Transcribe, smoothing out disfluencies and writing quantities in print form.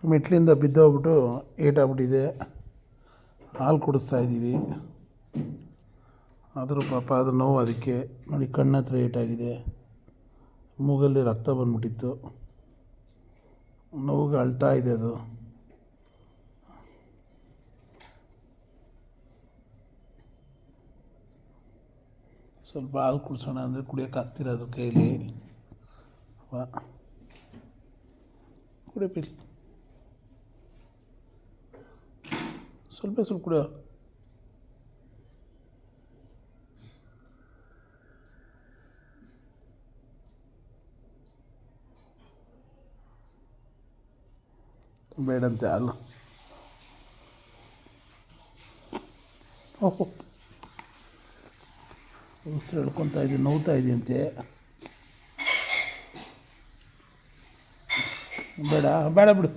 ಮೆಟ್ಲಿಂದ ಬಿದ್ದೋಗ್ಬಿಟ್ಟು ಏಟಾಗ್ಬಿಟ್ಟಿದೆ. ಹಾಲು ಕುಡಿಸ್ತಾಯಿದ್ದೀವಿ. ಆದರೂ ಪಾಪ ಅದು ನೋವು. ಅದಕ್ಕೆ ನೋಡಿ, ಕಣ್ಣು ಹತ್ರ ಏಟಾಗಿದೆ, ಮೂಗಲ್ಲಿ ರಕ್ತ ಬಂದ್ಬಿಟ್ಟಿತ್ತು, ನೋವಿಗೆ ಅಳ್ತಾ ಇದೆ ಅದು. ಸ್ವಲ್ಪ ಹಾಲು ಕುಡಿಸೋಣ ಅಂದರೆ ಕುಡಿಯೋಕ್ಕಾಗ್ತಿರೋದು ಕೈಲಿ. ವಾ ಕುಡಿಯಪ್ಪ, ಸ್ವಲ್ಪ ಕುಡಿಯೋ. ಬೇಡಂತೆ ಹಾಲು. ಓಹೋ, ಉಸಿರು ಎಳ್ಕೊತಾ ಇದ್ದೀನಿ, ನೋವ್ತಾ ಇದೆಯಂತೆ. ಬೇಡ ಬೇಡ ಬಿಡು.